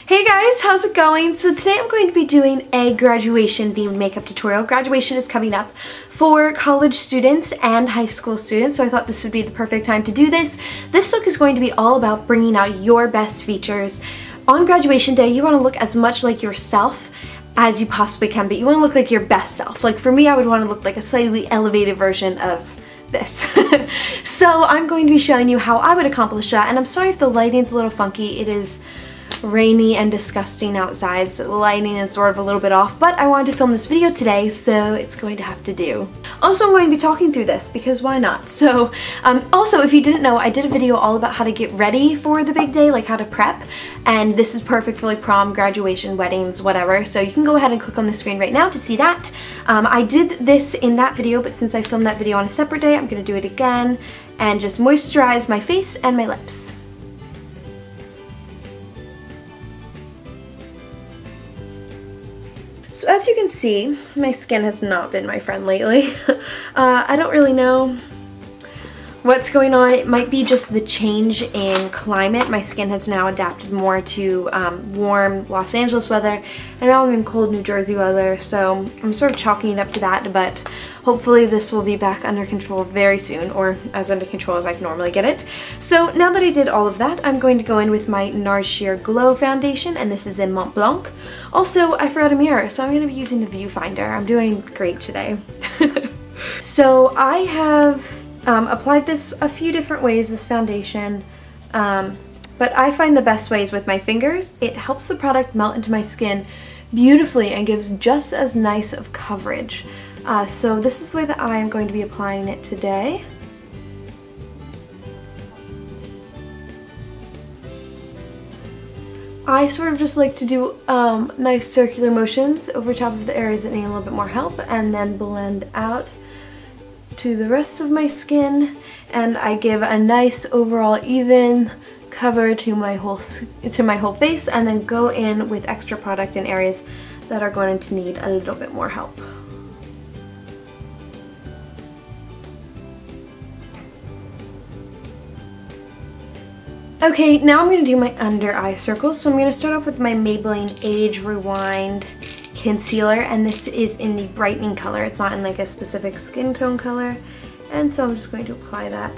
Hey guys, how's it going? So today I'm going to be doing a graduation themed makeup tutorial. Graduation is coming up for college students and high school students, so I thought this would be the perfect time to do this. This look is going to be all about bringing out your best features. On graduation day, you want to look as much like yourself as you possibly can, but you want to look like your best self. Like for me, I would want to look like a slightly elevated version of this. So I'm going to be showing you how I would accomplish that, and I'm sorry if the lighting's a little funky. It is rainy and disgusting outside, so the lighting is sort of a little bit off, but I wanted to film this video today, so it's going to have to do. Also, I'm going to be talking through this because why not? So also, if you didn't know, I did a video all about how to get ready for the big day, like how to prep, and this is perfect for like prom, graduation, weddings, whatever, so you can go ahead and click on the screen right now to see that. I did this in that video, but since I filmed that video on a separate day, I'm going to do it again and just moisturize my face and my lips. So as you can see, my skin has not been my friend lately. I don't really know what's going on. It might be just the change in climate. My skin has now adapted more to warm Los Angeles weather, and now I'm in cold New Jersey weather, so I'm sort of chalking it up to that, but hopefully this will be back under control very soon, or as under control as I normally get it. So now that I did all of that, I'm going to go in with my NARS Sheer Glow Foundation, and this is in Mont Blanc. Also, I forgot a mirror, so I'm going to be using the viewfinder. I'm doing great today. So I have applied this a few different ways, this foundation, but I find the best ways with my fingers. It helps the product melt into my skin beautifully and gives just as nice of coverage. So this is the way that I am going to be applying it today. I sort of just like to do nice circular motions over top of the areas that need a little bit more help, and then blend out to the rest of my skin, and I give a nice overall even cover to my whole face, and then go in with extra product in areas that are going to need a little bit more help. Okay, now I'm going to do my under eye circles. So I'm going to start off with my Maybelline Age Rewind concealer, and this is in the brightening color. It's not in like a specific skin tone color, and so I'm just going to apply that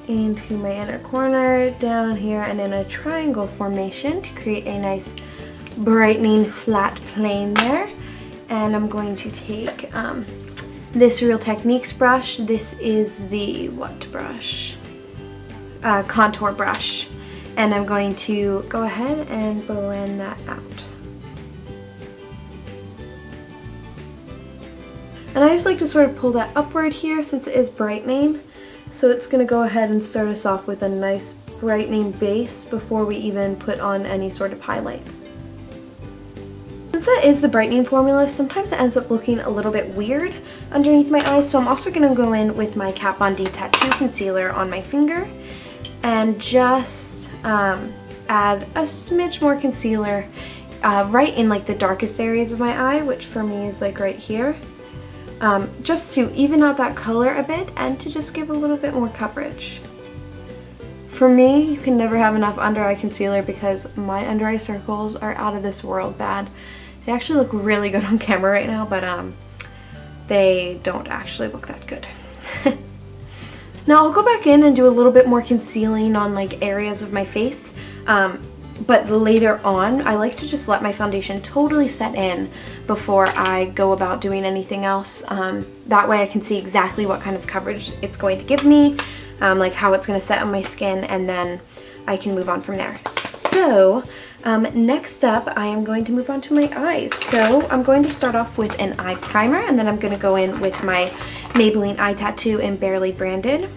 into my inner corner, down here, and in a triangle formation to create a nice brightening flat plane there. And I'm going to take this Real Techniques brush. This is the what brush? Contour brush, and I'm going to go ahead and blend that out. And I just like to sort of pull that upward here since it is brightening, so it's going to go ahead and start us off with a nice brightening base before we even put on any sort of highlight. Since that is the brightening formula, sometimes it ends up looking a little bit weird underneath my eyes, so I'm also going to go in with my Kat Von D Tattoo Concealer on my finger and just add a smidge more concealer right in like the darkest areas of my eye, which for me is like right here, just to even out that color a bit and to just give a little bit more coverage. For me, you can never have enough under eye concealer because my under eye circles are out of this world bad. They actually look really good on camera right now, but they don't actually look that good. Now I'll go back in and do a little bit more concealing on like areas of my face, but later on I like to just let my foundation totally set in before I go about doing anything else. That way I can see exactly what kind of coverage it's going to give me, like how it's going to set on my skin, and then I can move on from there. So next up I am going to move on to my eyes. So I'm going to start off with an eye primer, and then I'm going to go in with my Maybelline Eye Tattoo in Barely Branded.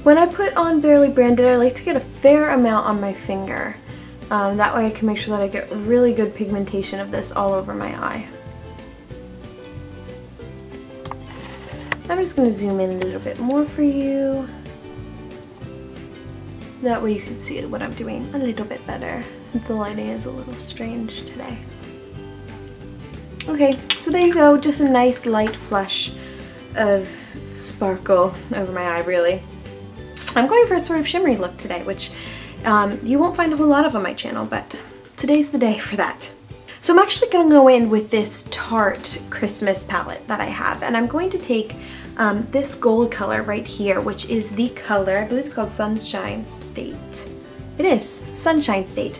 When I put on Barely Branded, I like to get a fair amount on my finger. That way I can make sure that I get really good pigmentation of this all over my eye. I'm just going to zoom in a little bit more for you. That way you can see what I'm doing a little bit better, since the lighting is a little strange today. Okay, so there you go, just a nice light flush of sparkle over my eye, really. I'm going for a sort of shimmery look today, which you won't find a whole lot of on my channel, but today's the day for that. So I'm actually going to go in with this Tarte Christmas palette that I have, and I'm going to take this gold color right here, which is the color, I believe it's called Sunshine State. It is, Sunshine State,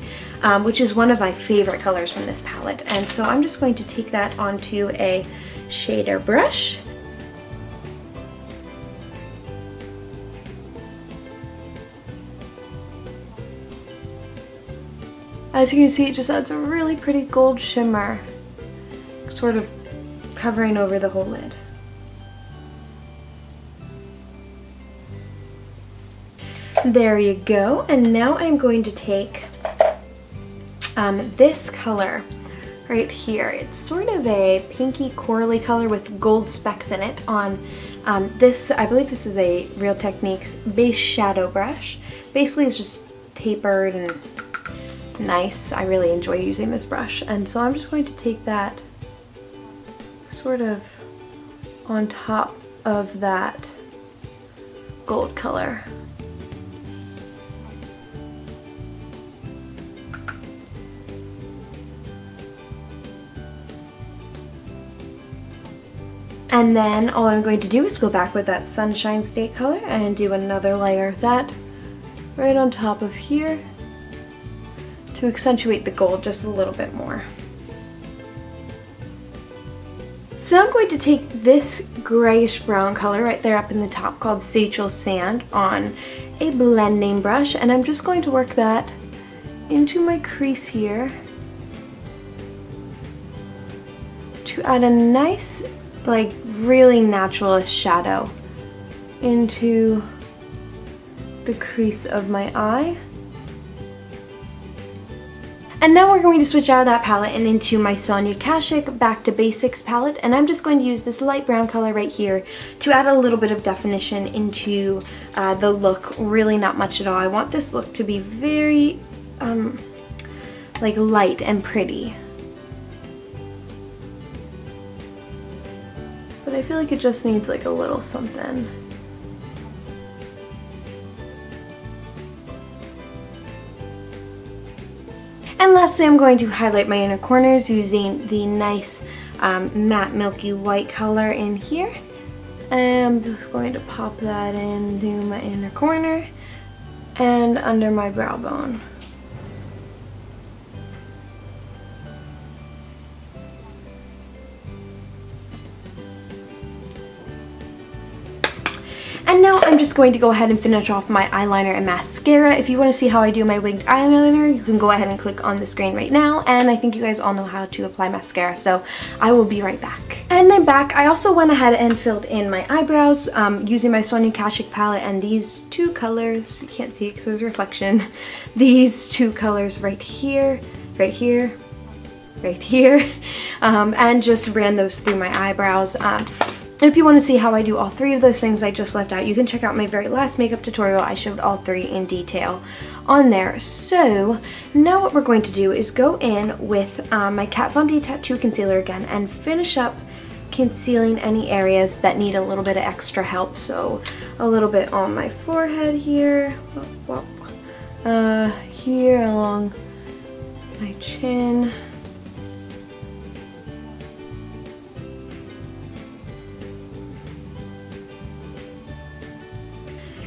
which is one of my favorite colors from this palette. And so I'm just going to take that onto a shader brush. As you can see, it just adds a really pretty gold shimmer, sort of covering over the whole lid. There you go, and now I'm going to take this color right here. It's sort of a pinky corally color with gold specks in it on this, I believe this is a Real Techniques base shadow brush. Basically it's just tapered and nice. I really enjoy using this brush, and so I'm just going to take that sort of on top of that gold color. And then all I'm going to do is go back with that Sunshine State color and do another layer of that right on top of here to accentuate the gold just a little bit more. So now I'm going to take this grayish brown color right there up in the top called Seychelles Sand on a blending brush, and I'm just going to work that into my crease here to add a nice, like, really natural shadow into the crease of my eye. And now we're going to switch out of that palette and into my Sonia Kashuk Back to Basics palette, and I'm just going to use this light brown color right here to add a little bit of definition into the look. Really not much at all. I want this look to be very like light and pretty. But I feel like it just needs like a little something. And lastly, I'm going to highlight my inner corners using the nice matte milky white color in here. And I'm just going to pop that into my inner corner and under my brow bone. And now I'm just going to go ahead and finish off my eyeliner and mascara. If you want to see how I do my wigged eyeliner, you can go ahead and click on the screen right now. And I think you guys all know how to apply mascara, so I will be right back. And I'm back. I also went ahead and filled in my eyebrows using my Sonia Kashuk palette, and these two colors, you can't see it because there's a reflection, these two colors right here, right here, right here, and just ran those through my eyebrows. If you want to see how I do all three of those things I just left out, you can check out my very last makeup tutorial. I showed all three in detail on there. So now what we're going to do is go in with my Kat Von D Tattoo Concealer again and finish up concealing any areas that need a little bit of extra help. So a little bit on my forehead here, here along my chin.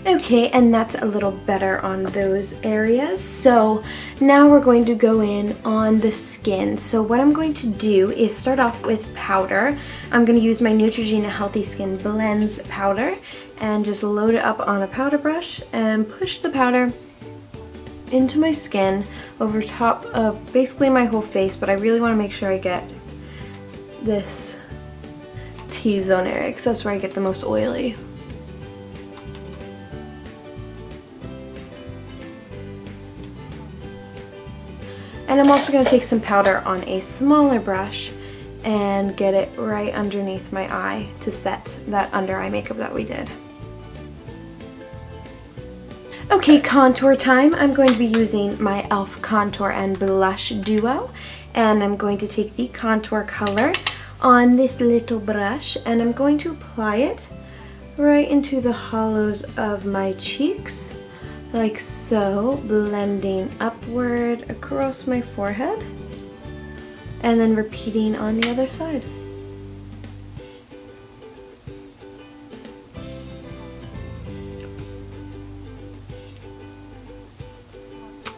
Okay, and that's a little better on those areas. So now we're going to go in on the skin. So what I'm going to do is start off with powder. I'm going to use my Neutrogena Healthy Skin Blends powder and just load it up on a powder brush and push the powder into my skin over top of basically my whole face, but I really want to make sure I get this T-zone area because that's where I get the most oily. And I'm also going to take some powder on a smaller brush and get it right underneath my eye to set that under eye makeup that we did. Okay, contour time. I'm going to be using my e.l.f. Contour and Blush Duo, and I'm going to take the contour color on this little brush, and I'm going to apply it right into the hollows of my cheeks, like so, blending upward across my forehead, and then repeating on the other side.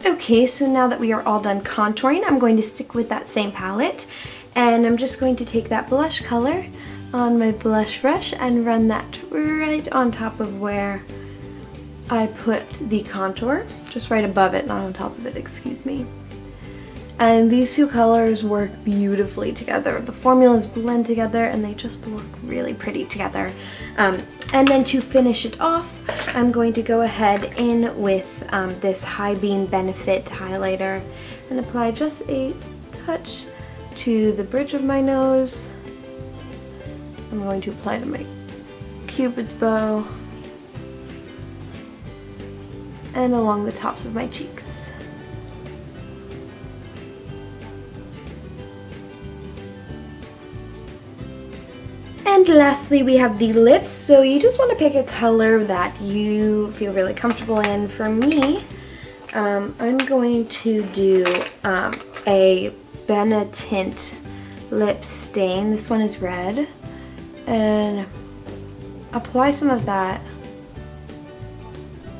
Okay, so now that we are all done contouring, I'm going to stick with that same palette, and I'm just going to take that blush color on my blush brush and run that right on top of where I put the contour, just right above it, not on top of it, excuse me. And these two colors work beautifully together. The formulas blend together and they just look really pretty together. And then to finish it off, I'm going to go ahead in with this High Beam Benefit highlighter and apply just a touch to the bridge of my nose. I'm going to apply to my Cupid's bow and along the tops of my cheeks. And lastly, we have the lips. So you just want to pick a color that you feel really comfortable in. For me, I'm going to do a Benetint lip stain. This one is red. And apply some of that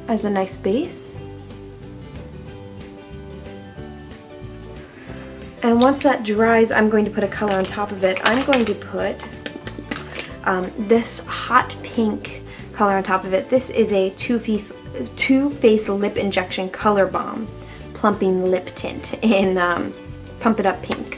as a nice base. And once that dries, I'm going to put a color on top of it. I'm going to put this hot pink color on top of it. This is a Too Faced Lip Injection Color Bomb Plumping Lip Tint in Pump It Up Pink.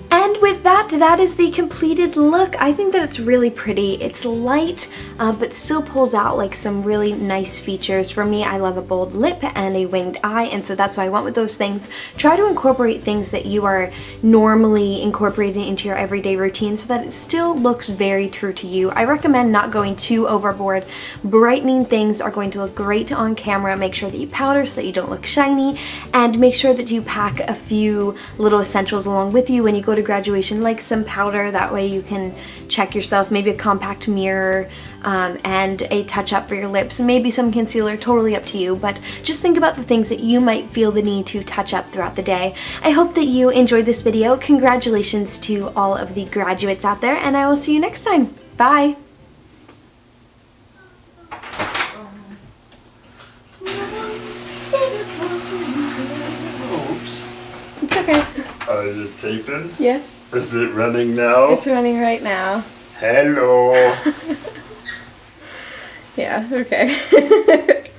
And with that is the completed look. I think that it's really pretty. It's light, but still pulls out like some really nice features. For me, I love a bold lip and a winged eye, and so that's why I went with those things. Try to incorporate things that you are normally incorporating into your everyday routine so that it still looks very true to you. I recommend not going too overboard. Brightening things are going to look great on camera. Make sure that you powder so that you don't look shiny, and make sure that you pack a few little essentials along with you when you go to graduation, like some powder. That way you can check yourself, maybe a compact mirror, and a touch-up for your lips, maybe some concealer, totally up to you, but just think about the things that you might feel the need to touch up throughout the day. I hope that you enjoyed this video. Congratulations to all of the graduates out there, and I will see you next time. Bye! Oops. It's okay. Are you taping? Yes. Is it running now? It's running right now. Hello. Yeah, okay.